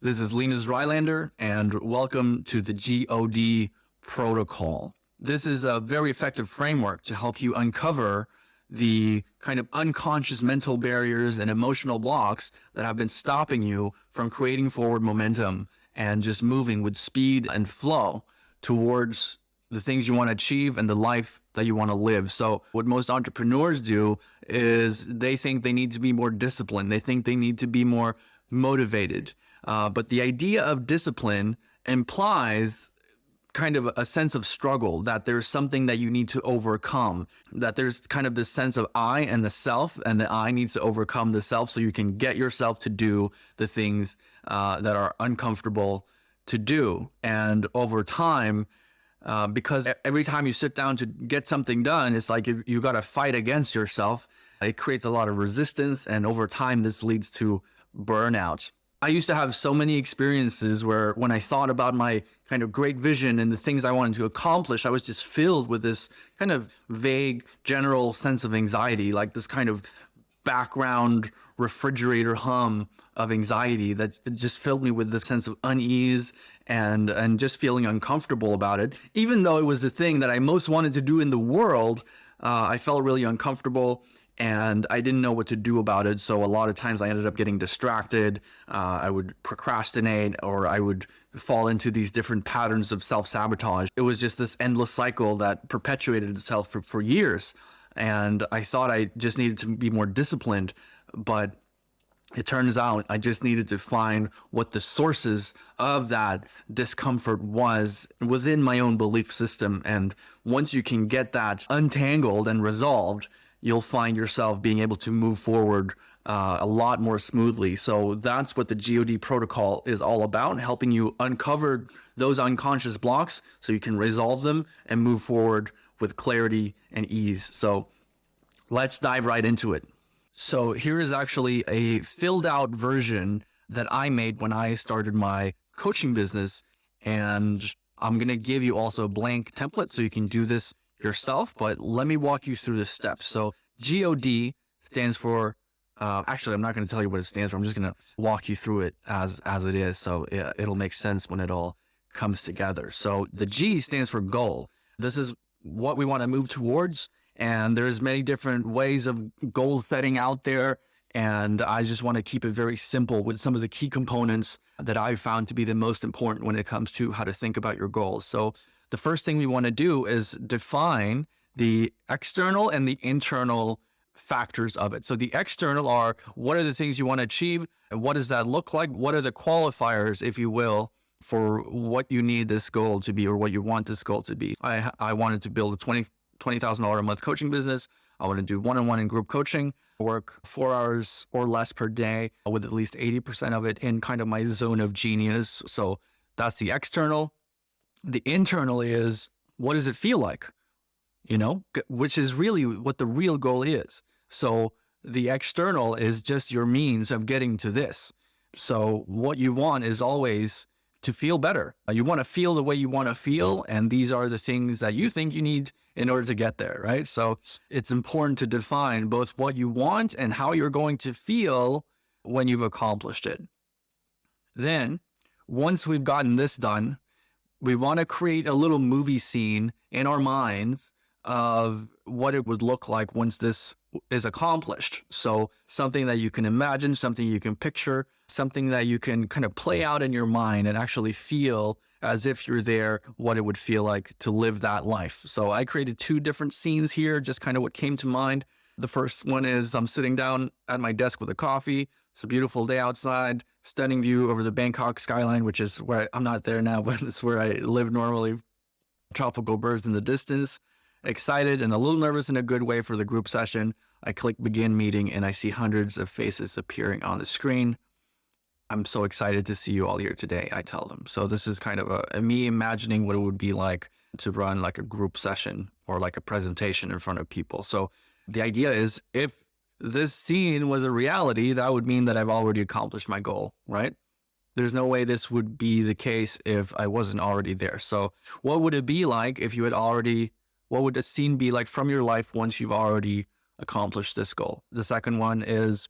This is Linus Rylander, and welcome to the G.O.D protocol. This is a very effective framework to help you uncover the kind of unconscious mental barriers and emotional blocks that have been stopping you from creating forward momentum and just moving with speed and flow towards the things you want to achieve and the life that you want to live. So what most entrepreneurs do is they think they need to be more disciplined. They think they need to be more motivated. But the idea of discipline implies kind of a sense of struggle, that there's something that you need to overcome, that there's kind of this sense of I and the self, and the I needs to overcome the self so you can get yourself to do the things that are uncomfortable to do. And over time, because every time you sit down to get something done, it's like you got to fight against yourself. It creates a lot of resistance, and over time, this leads to burnout. I used to have so many experiences where when I thought about my kind of great vision and the things I wanted to accomplish, I was just filled with this kind of vague, general sense of anxiety, like this kind of background refrigerator hum of anxiety that just filled me with this sense of unease and just feeling uncomfortable about it. Even though it was the thing that I most wanted to do in the world, I felt really uncomfortable and I didn't know what to do about it. So a lot of times I ended up getting distracted. I would procrastinate, or I would fall into these different patterns of self-sabotage. It was just this endless cycle that perpetuated itself for years. And I thought I just needed to be more disciplined, but it turns out I just needed to find what the sources of that discomfort was within my own belief system. And once you can get that untangled and resolved, you'll find yourself being able to move forward a lot more smoothly. So that's what the G.O.D protocol is all about, helping you uncover those unconscious blocks so you can resolve them and move forward with clarity and ease. So let's dive right into it. So here is actually a filled out version that I made when I started my coaching business. And I'm going to give you also a blank template so you can do this yourself, but let me walk you through the steps. So G.O.D stands for, actually, I'm not going to tell you what it stands for. I'm just going to walk you through it as it is. So it'll make sense when it all comes together. So the G stands for goal. This is what we want to move towards. And there's many different ways of goal setting out there. And I just want to keep it very simple with some of the key components that I've found to be the most important when it comes to how to think about your goals. So the first thing we want to do is define the external and the internal factors of it. So the external are, what are the things you want to achieve? And what does that look like? What are the qualifiers, if you will, for what you need this goal to be or what you want this goal to be? I wanted to build a $20,000 a month coaching business. I want to do one-on-one and group coaching, work 4 hours or less per day with at least 80% of it in kind of my zone of genius. So that's the external. The internal is, what does it feel like? Which is really what the real goal is. So the external is just your means of getting to this. So what you want is always to feel better. You want to feel the way you want to feel. And these are the things that you think you need in order to get there, right? So it's important to define both what you want and how you're going to feel when you've accomplished it. Then, once we've gotten this done, we want to create a little movie scene in our minds of what it would look like once this is accomplished. So something that you can imagine, something you can picture, something that you can kind of play out in your mind and actually feel as if you're there, what it would feel like to live that life. So I created 2 different scenes here, just kind of what came to mind. The first one is I'm sitting down at my desk with a coffee. It's a beautiful day outside, stunning view over the Bangkok skyline, which is where I'm not there now, but it's where I live normally. Tropical birds in the distance. Excited and a little nervous in a good way for the group session. I click begin meeting and I see hundreds of faces appearing on the screen. I'm so excited to see you all here today, I tell them. So this is kind of a me imagining what it would be like to run like a group session or like a presentation in front of people. So the idea is, if this scene was a reality, that would mean that I've already accomplished my goal, right? There's no way this would be the case if I wasn't already there. So what would it be like if you had already, what would the scene be like from your life once you've already accomplished this goal? The second one is,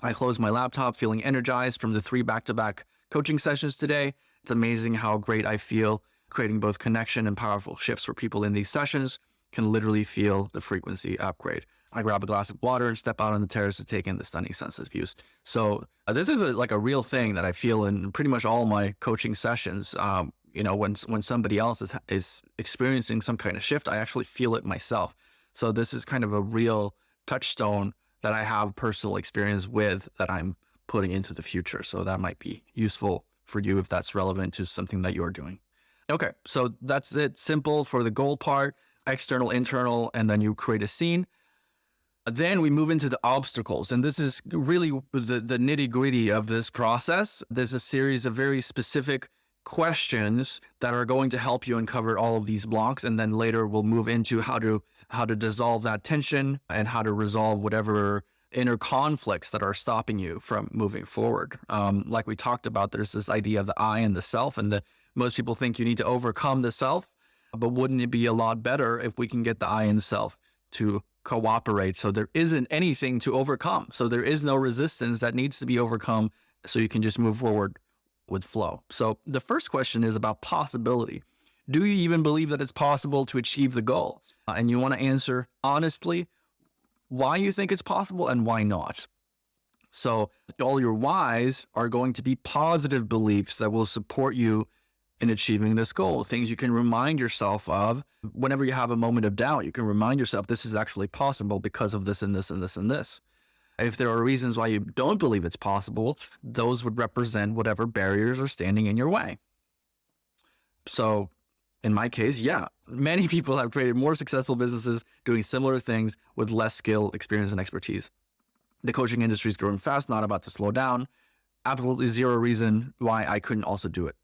I close my laptop feeling energized from the 3 back-to-back coaching sessions today. It's amazing how great I feel creating both connection and powerful shifts for people in these sessions. Can literally feel the frequency upgrade. I grab a glass of water and step out on the terrace to take in the stunning sunset views. So this is like a real thing that I feel in pretty much all my coaching sessions. When somebody else is experiencing some kind of shift, I actually feel it myself. So this is kind of a real touchstone that I have personal experience with that I'm putting into the future. So that might be useful for you if that's relevant to something that you're doing. Okay, so that's it. Simple for the goal part, external, internal, and then you create a scene. Then we move into the obstacles, and this is really the nitty-gritty of this process. There's a series of very specific questions that are going to help you uncover all of these blocks, and then later we'll move into how to dissolve that tension and how to resolve whatever inner conflicts that are stopping you from moving forward. Like we talked about, there's this idea of the I and the self, and most people think you need to overcome the self, but wouldn't it be a lot better if we can get the I and self to cooperate so there isn't anything to overcome? So there is no resistance that needs to be overcome, so you can just move forward with flow. So the first question is about possibility. Do you even believe that it's possible to achieve the goal? And you want to answer honestly why you think it's possible and why not. So all your whys are going to be positive beliefs that will support you in achieving this goal. Things you can remind yourself of whenever you have a moment of doubt. You can remind yourself this is actually possible because of this and this and this and this. If there are reasons why you don't believe it's possible, those would represent whatever barriers are standing in your way. So in my case, yeah, many people have created more successful businesses doing similar things with less skill, experience, and expertise. The coaching industry is growing fast, not about to slow down. Absolutely zero reason why I couldn't also do it.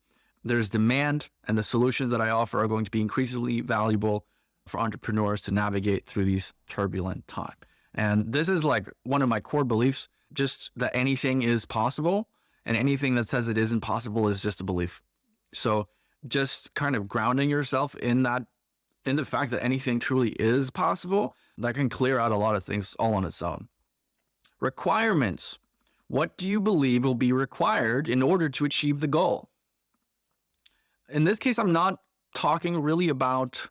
There's demand, and the solutions that I offer are going to be increasingly valuable for entrepreneurs to navigate through these turbulent times. And this is like one of my core beliefs, just that anything is possible, and anything that says it isn't possible is just a belief. So just kind of grounding yourself in the fact that anything truly is possible, that can clear out a lot of things all on its own. Requirements. What do you believe will be required in order to achieve the goal? In this case, I'm not talking really about,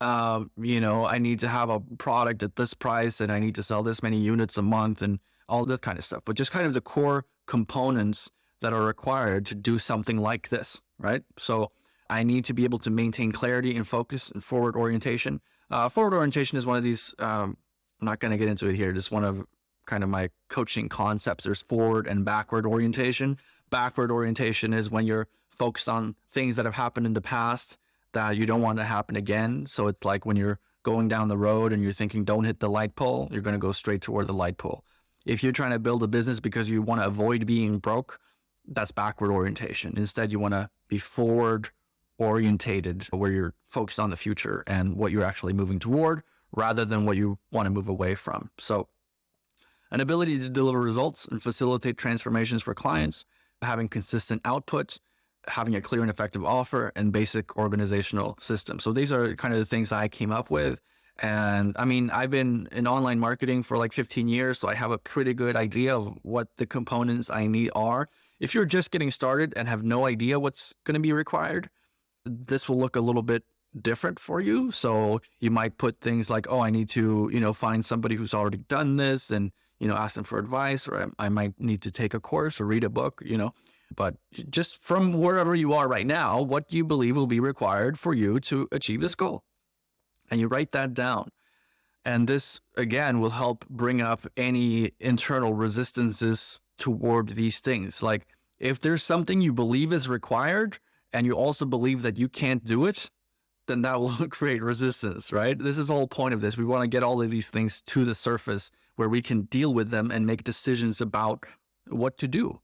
I need to have a product at this price and I need to sell this many units a month and all that kind of stuff, but just kind of the core components that are required to do something like this, right? So I need to be able to maintain clarity and focus and forward orientation. Forward orientation is one of these, I'm not going to get into it here, just one of kind of my coaching concepts. There's forward and backward orientation. Backward orientation is when you're focused on things that have happened in the past that you don't want to happen again. So it's like when you're going down the road and you're thinking, don't hit the light pole, you're going to go straight toward the light pole. If you're trying to build a business because you want to avoid being broke, that's backward orientation. Instead, you want to be forward orientated, where you're focused on the future and what you're actually moving toward rather than what you want to move away from. So an ability to deliver results and facilitate transformations for clients, having consistent output, having a clear and effective offer, and basic organizational system. So these are kind of the things that I came up with. And I mean, I've been in online marketing for like 15 years, so I have a pretty good idea of what the components I need are. If you're just getting started and have no idea what's going to be required, this will look a little bit different for you. So you might put things like, oh, I need to, find somebody who's already done this and, ask them for advice, or I might need to take a course or read a book, But just from wherever you are right now, what do you believe will be required for you to achieve this goal? And you write that down. And this, again, will help bring up any internal resistances toward these things. Like if there's something you believe is required and you also believe that you can't do it, then that will create resistance, right? This is the whole point of this. We want to get all of these things to the surface where we can deal with them and make decisions about what to do.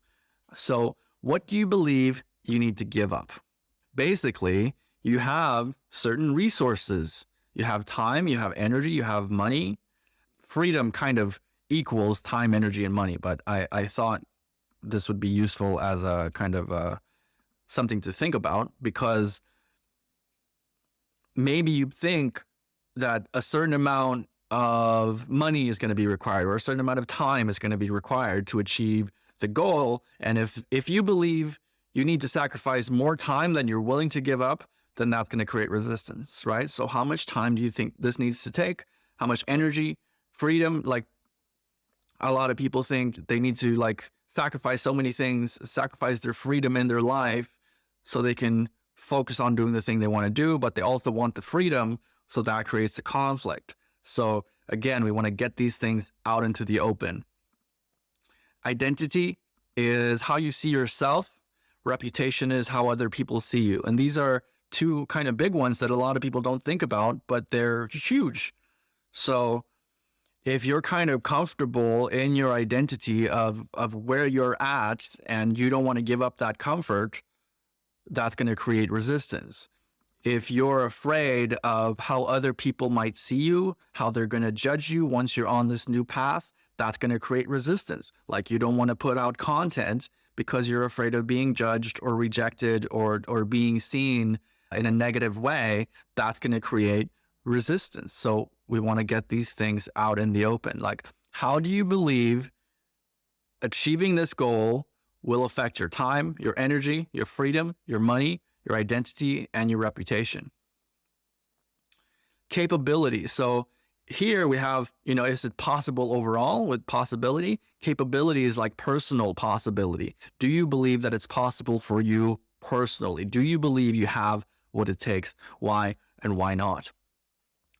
So what do you believe you need to give up? Basically, you have certain resources. You have time, you have energy, you have money. Freedom kind of equals time, energy, and money. But I thought this would be useful as a kind of something to think about, because maybe you think that a certain amount of money is going to be required or a certain amount of time is going to be required to achieve the goal. And if you believe you need to sacrifice more time than you're willing to give up, then that's going to create resistance, right? So how much time do you think this needs to take? How much energy, freedom? Like, a lot of people think they need to like sacrifice so many things, sacrifice their freedom in their life so they can focus on doing the thing they want to do, but they also want the freedom. So that creates a conflict. So again, we want to get these things out into the open. Identity is how you see yourself. Reputation is how other people see you. And these are two kind of big ones that a lot of people don't think about, but they're huge. So if you're kind of comfortable in your identity of where you're at and you don't want to give up that comfort, that's going to create resistance. If you're afraid of how other people might see you, how they're going to judge you once you're on this new path, that's going to create resistance. Like, you don't want to put out content because you're afraid of being judged or rejected or being seen in a negative way. That's going to create resistance. So we want to get these things out in the open. Like, how do you believe achieving this goal will affect your time, your energy, your freedom, your money, your identity, and your reputation? Capability. So here we have, is it possible overall with possibility? Capability is like personal possibility. Do you believe that it's possible for you personally? Do you believe you have what it takes? Why and why not?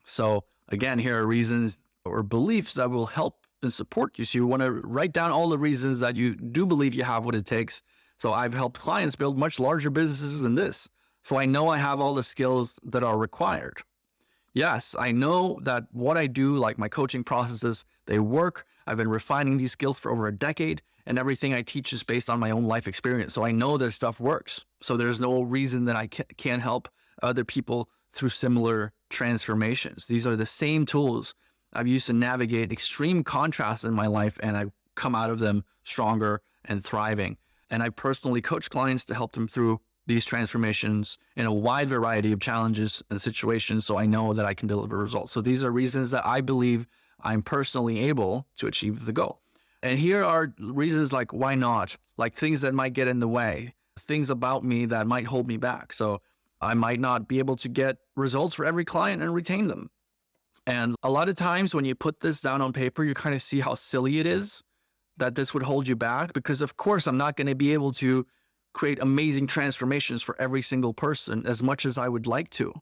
So again, here are reasons or beliefs that will help and support you. So you want to write down all the reasons that you do believe you have what it takes. So I've helped clients build much larger businesses than this. So I know I have all the skills that are required. Yes, I know that what I do, like my coaching processes, they work. I've been refining these skills for over a decade, and everything I teach is based on my own life experience. So I know their stuff works. So there's no reason that I can't help other people through similar transformations. These are the same tools I've used to navigate extreme contrasts in my life, and I've come out of them stronger and thriving. And I personally coach clients to help them through these transformations in a wide variety of challenges and situations, so I know that I can deliver results. So these are reasons that I believe I'm personally able to achieve the goal. And here are reasons like why not, like things that might get in the way, things about me that might hold me back. So I might not be able to get results for every client and retain them. And a lot of times when you put this down on paper, you kind of see how silly it is that this would hold you back, because of course I'm not going to be able to create amazing transformations for every single person as much as I would like to.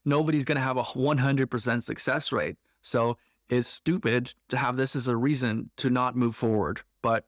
Nobody's going to have a 100% success rate. So it's stupid to have this as a reason to not move forward. But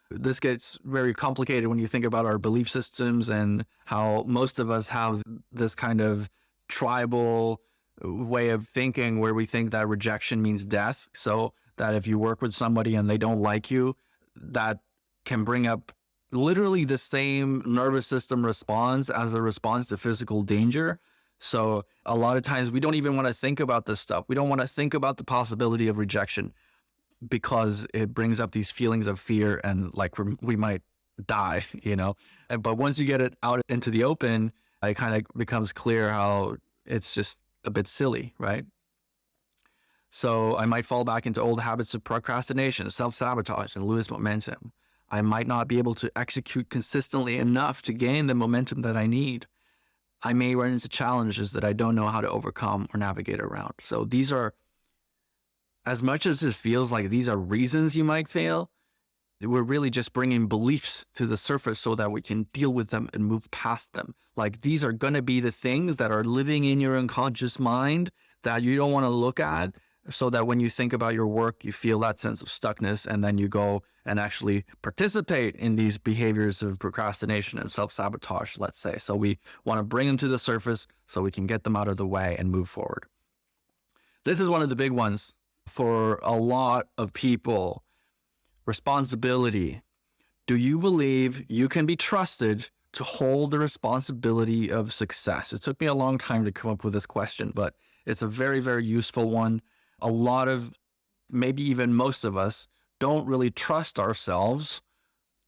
this gets very complicated when you think about our belief systems and how most of us have this kind of tribal way of thinking where we think that rejection means death. So that if you work with somebody and they don't like you, that can bring up literally the same nervous system response as a response to physical danger. So a lot of times we don't even want to think about this stuff. We don't want to think about the possibility of rejection because it brings up these feelings of fear and like we might die, But once you get it out into the open, it kind of becomes clear how it's just a bit silly, right? So I might fall back into old habits of procrastination, self-sabotage, and lose momentum. I might not be able to execute consistently enough to gain the momentum that I need. I may run into challenges that I don't know how to overcome or navigate around. So these are, as much as it feels like these are reasons you might fail, we're really just bringing beliefs to the surface so that we can deal with them and move past them. Like, these are going to be the things that are living in your unconscious mind that you don't want to look at, so that when you think about your work, you feel that sense of stuckness, and then you go and actually participate in these behaviors of procrastination and self-sabotage, let's say. So we want to bring them to the surface so we can get them out of the way and move forward. This is one of the big ones for a lot of people. Responsibility. Do you believe you can be trusted to hold the responsibility of success? It took me a long time to come up with this question, but it's a very, very useful one. A lot of, maybe even most of us, don't really trust ourselves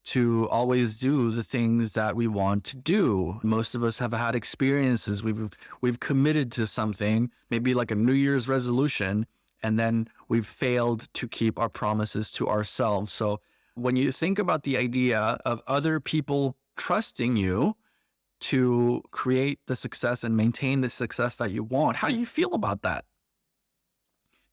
to always do the things that we want to do. Most of us have had experiences. We've committed to something, maybe like a New Year's resolution, and then we've failed to keep our promises to ourselves. So when you think about the idea of other people trusting you to create the success and maintain the success that you want. How do you feel about that?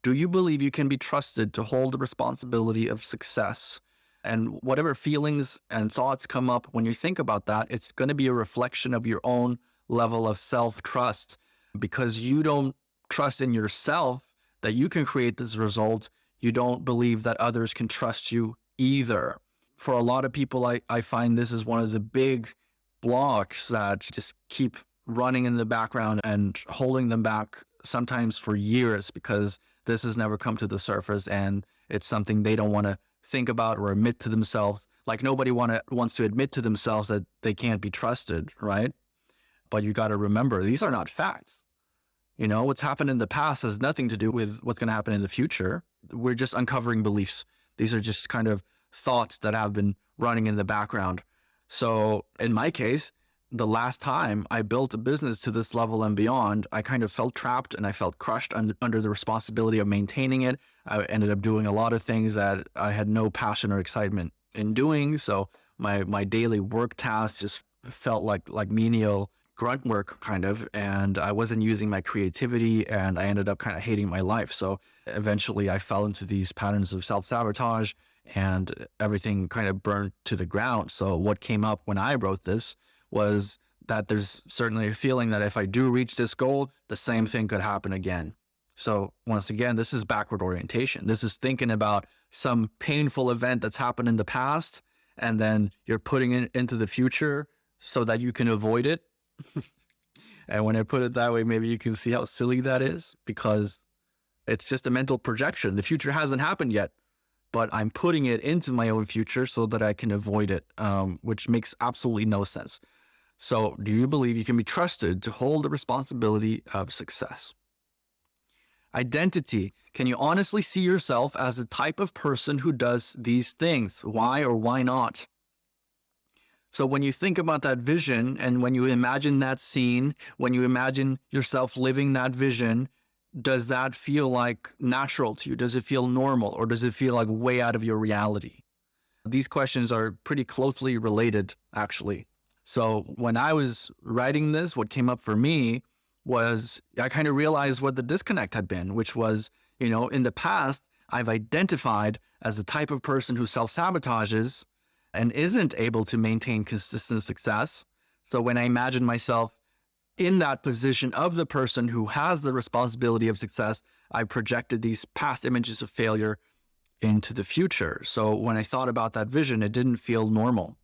Do you believe you can be trusted to hold the responsibility of success? And whatever feelings and thoughts come up when you think about that, it's going to be a reflection of your own level of self-trust, because you don't trust in yourself that you can create this result. You don't believe that others can trust you either. For a lot of people, I find this is one of the big blocks that just keep running in the background and holding them back sometimes for years, because this has never come to the surface and it's something they don't want to think about or admit to themselves. Like nobody wants to admit to themselves that they can't be trusted, right? But you got to remember, these are not facts. You know, what's happened in the past has nothing to do with what's going to happen in the future. We're just uncovering beliefs. These are just kind of thoughts that have been running in the background. So in my case, the last time I built a business to this level and beyond, I kind of felt trapped and I felt crushed under the responsibility of maintaining it. I ended up doing a lot of things that I had no passion or excitement in doing. So my daily work tasks just felt like menial grunt work kind of, and I wasn't using my creativity, and I ended up kind of hating my life. So eventually I fell into these patterns of self-sabotage and everything kind of burned to the ground. So what came up when I wrote this was that there's certainly a feeling that if I do reach this goal, the same thing could happen again. So once again, this is backward orientation. This is thinking about some painful event that's happened in the past, and then you're putting it into the future so that you can avoid it. And when I put it that way, maybe you can see how silly that is, because it's just a mental projection. The future hasn't happened yet, but I'm putting it into my own future so that I can avoid it, which makes absolutely no sense. So do you believe you can be trusted to hold the responsibility of success? Identity. Can you honestly see yourself as the type of person who does these things? Why or why not? So when you think about that vision and when you imagine that scene, when you imagine yourself living that vision, does that feel like natural to you? Does it feel normal, or does it feel like way out of your reality? These questions are pretty closely related, actually. So when I was writing this, what came up for me was I kind of realized what the disconnect had been, which was, you know, in the past, I've identified as the type of person who self-sabotages and isn't able to maintain consistent success. So when I imagine myself in that position of the person who has the responsibility of success, I projected these past images of failure into the future. So when I thought about that vision, it didn't feel normal.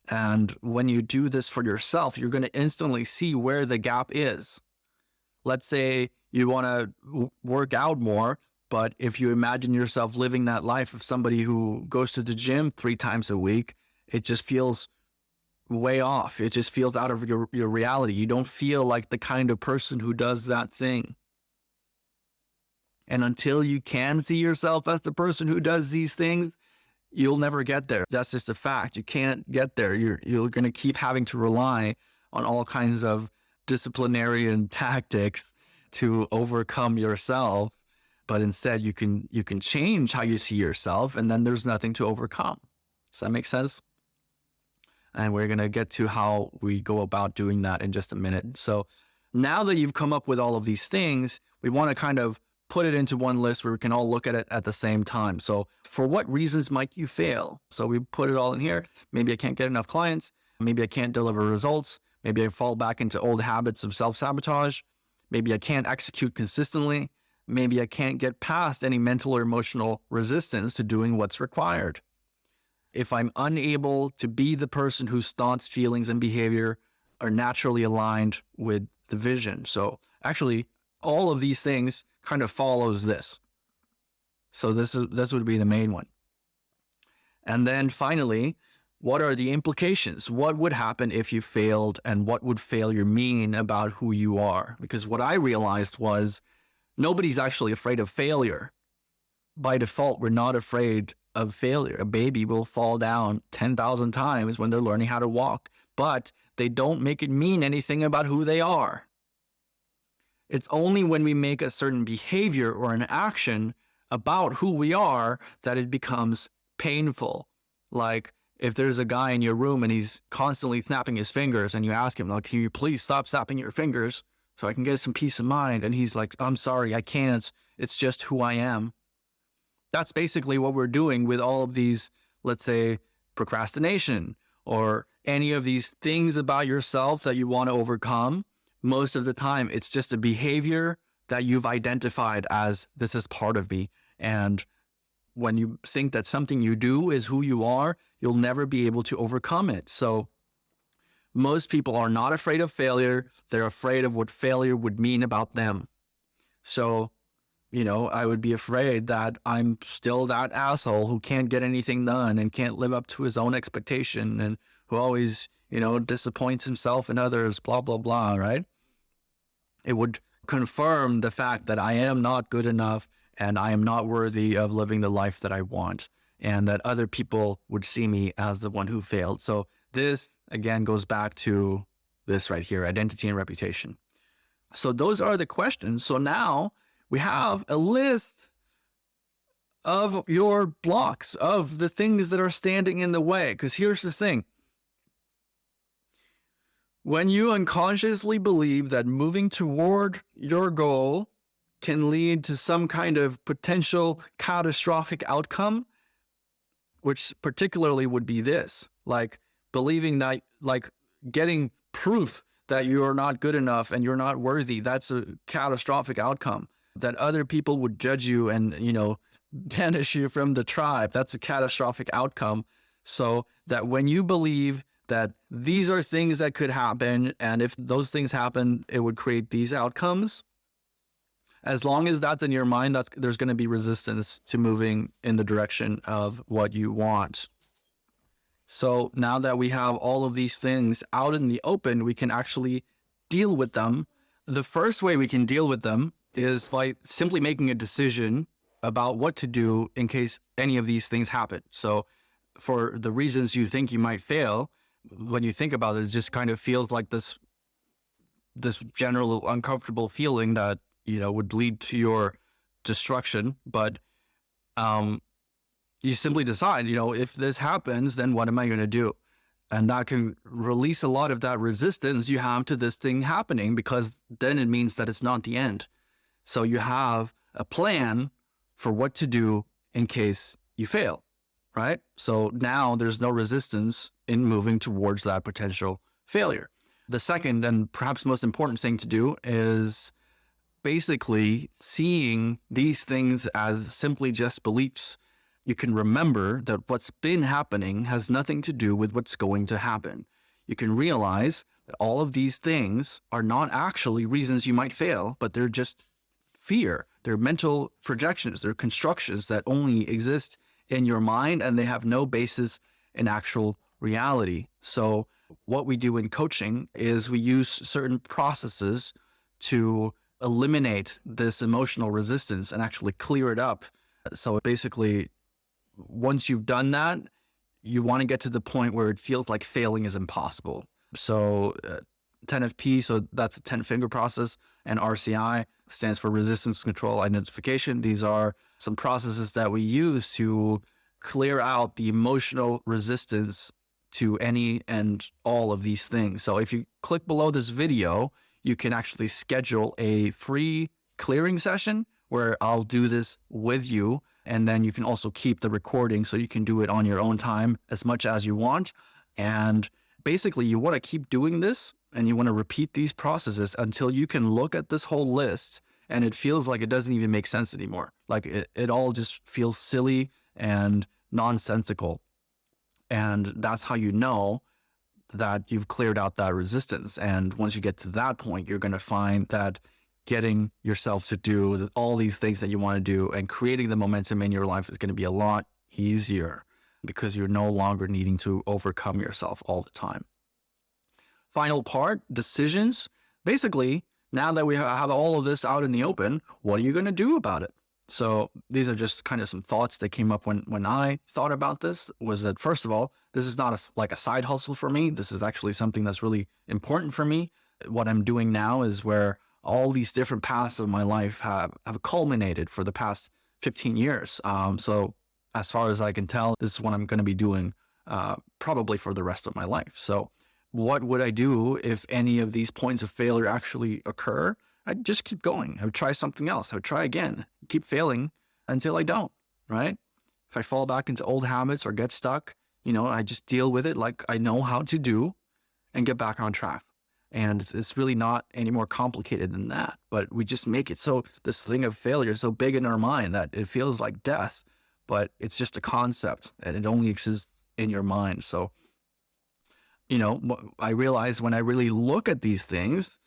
And when you do this for yourself, you're going to instantly see where the gap is. Let's say you want to work out more, but if you imagine yourself living that life of somebody who goes to the gym 3 times a week, it just feels way off. It just feels out of your reality. You don't feel like the kind of person who does that thing. And until you can see yourself as the person who does these things, you'll never get there. That's just a fact. You can't get there. You're going to keep having to rely on all kinds of disciplinarian tactics to overcome yourself. But instead, you can change how you see yourself, and then there's nothing to overcome. Does that make sense? And we're going to get to how we go about doing that in just a minute. So now that you've come up with all of these things, we want to kind of put it into one list where we can all look at it at the same time. So for what reasons might you fail? So we put it all in here. Maybe I can't get enough clients. Maybe I can't deliver results. Maybe I fall back into old habits of self-sabotage. Maybe I can't execute consistently. Maybe I can't get past any mental or emotional resistance to doing what's required. If I'm unable to be the person whose thoughts, feelings, and behavior are naturally aligned with the vision. So actually, all of these things kind of follows this. So this would be the main one. And then finally, what are the implications? What would happen if you failed, and what would failure mean about who you are? Because what I realized was nobody's actually afraid of failure. By default, we're not afraid of failure. A baby will fall down 10,000 times when they're learning how to walk, but they don't make it mean anything about who they are. It's only when we make a certain behavior or an action about who we are that it becomes painful. Like if there's a guy in your room and he's constantly snapping his fingers and you ask him, like, can you please stop snapping your fingers so I can get some peace of mind? And he's like, I'm sorry, I can't. It's just who I am. That's basically what we're doing with all of these, let's say, procrastination or any of these things about yourself that you want to overcome. Most of the time, it's just a behavior that you've identified as this is part of me. And when you think that something you do is who you are, you'll never be able to overcome it. So most people are not afraid of failure. They're afraid of what failure would mean about them. So, I would be afraid that I'm still that asshole who can't get anything done and can't live up to his own expectation and who always, disappoints himself and others, blah, blah, blah, right? It would confirm the fact that I am not good enough and I am not worthy of living the life that I want, and that other people would see me as the one who failed. So this, again, goes back to this right here, identity and reputation. So those are the questions. So now we have a list of your blocks, of the things that are standing in the way. Because here's the thing. When you unconsciously believe that moving toward your goal can lead to some kind of potential catastrophic outcome, which particularly would be this, like believing that, like getting proof that you're not good enough and you're not worthy, that's a catastrophic outcome. That other people would judge you and, banish you from the tribe, that's a catastrophic outcome. So that when you believe that these are things that could happen, and if those things happen, it would create these outcomes, as long as that's in your mind, there's going to be resistance to moving in the direction of what you want. So now that we have all of these things out in the open, we can actually deal with them. The first way we can deal with them is by simply making a decision about what to do in case any of these things happen. So for the reasons you think you might fail, when you think about it, it just kind of feels like this general uncomfortable feeling that, would lead to your destruction. But you simply decide, if this happens, then what am I going to do? And that can release a lot of that resistance you have to this thing happening, because then it means that it's not the end. So you have a plan for what to do in case you fail, right? So now there's no resistance in moving towards that potential failure. The second and perhaps most important thing to do is basically seeing these things as simply just beliefs. You can remember that what's been happening has nothing to do with what's going to happen. You can realize that all of these things are not actually reasons you might fail, but they're just fear. They're mental projections. They're constructions that only exist in your mind, and they have no basis in actual reality. So what we do in coaching is we use certain processes to eliminate this emotional resistance and actually clear it up. So basically, once you've done that, you want to get to the point where it feels like failing is impossible. So 10FP, so that's a 10-finger process, and RCI stands for resistance control identification. These are some processes that we use to clear out the emotional resistance to any and all of these things. So if you click below this video, you can actually schedule a free clearing session where I'll do this with you. And then you can also keep the recording so you can do it on your own time as much as you want. And basically you want to keep doing this, and you want to repeat these processes until you can look at this whole list and it feels like it doesn't even make sense anymore. Like it all just feels silly and nonsensical. And that's how you know that you've cleared out that resistance. And once you get to that point, you're going to find that getting yourself to do all these things that you want to do and creating the momentum in your life is going to be a lot easier, because you're no longer needing to overcome yourself all the time. Final part, decisions. Basically, now that we have all of this out in the open, what are you going to do about it? So these are just kind of some thoughts that came up when I thought about this. Was that, first of all, this is not like a side hustle for me. This is actually something that's really important for me. What I'm doing now is where all these different paths of my life have culminated for the past 15 years. So as far as I can tell, this is what I'm going to be doing probably for the rest of my life. So what would I do if any of these points of failure actually occur? I'd just keep going. I would try something else. I would try again, keep failing until I don't, right? If I fall back into old habits or get stuck, I just deal with it like I know how to do and get back on track. And it's really not any more complicated than that. But we just make it so this thing of failure is so big in our mind that it feels like death, but it's just a concept and it only exists in your mind. So, I realize when I really look at these things,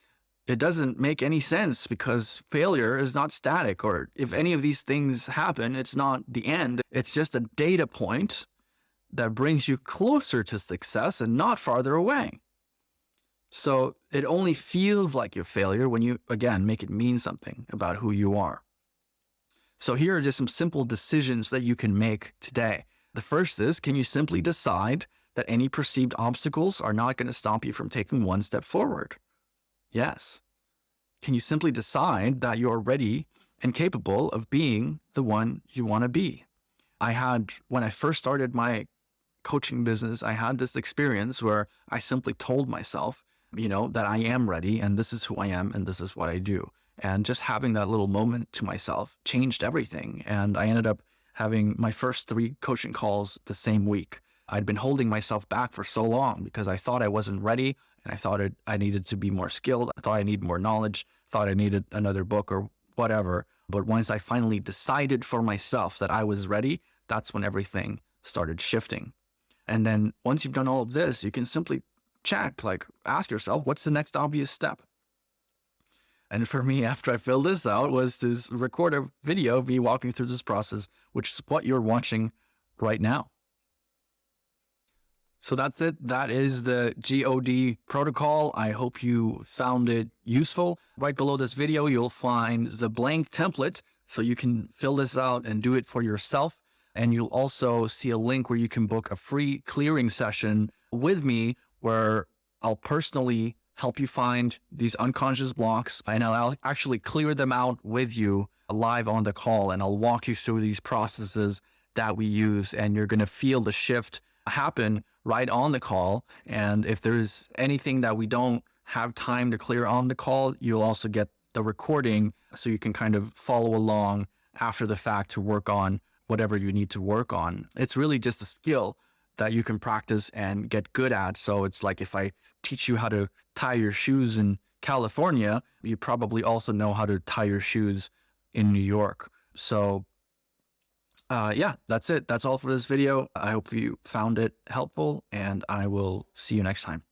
it doesn't make any sense because failure is not static, or if any of these things happen, it's not the end. It's just a data point that brings you closer to success and not farther away. So it only feels like your failure when you, again, make it mean something about who you are. So here are just some simple decisions that you can make today. The first is, can you simply decide that any perceived obstacles are not going to stop you from taking one step forward? Yes. Can you simply decide that you're ready and capable of being the one you want to be? When I first started my coaching business, I had this experience where I simply told myself, that I am ready and this is who I am and this is what I do. And just having that little moment to myself changed everything. And I ended up having my first 3 coaching calls the same week. I'd been holding myself back for so long because I thought I wasn't ready and I thought I needed to be more skilled. I thought I needed more knowledge, thought I needed another book or whatever. But once I finally decided for myself that I was ready, that's when everything started shifting. And then once you've done all of this, you can simply ask yourself, what's the next obvious step? And for me, after I filled this out, was to record a video of me walking through this process, which is what you're watching right now. So that's it. That is the G.O.D protocol. I hope you found it useful. Right below this video, you'll find the blank template so you can fill this out and do it for yourself. And you'll also see a link where you can book a free clearing session with me where I'll personally help you find these unconscious blocks and I'll actually clear them out with you live on the call. And I'll walk you through these processes that we use, and you're going to feel the shift happen right on the call. And if there's anything that we don't have time to clear on the call, you'll also get the recording so you can kind of follow along after the fact to work on whatever you need to work on. It's really just a skill that you can practice and get good at. So it's like if I teach you how to tie your shoes in California, you probably also know how to tie your shoes in New York. So yeah, that's it. That's all for this video. I hope you found it helpful, and I will see you next time.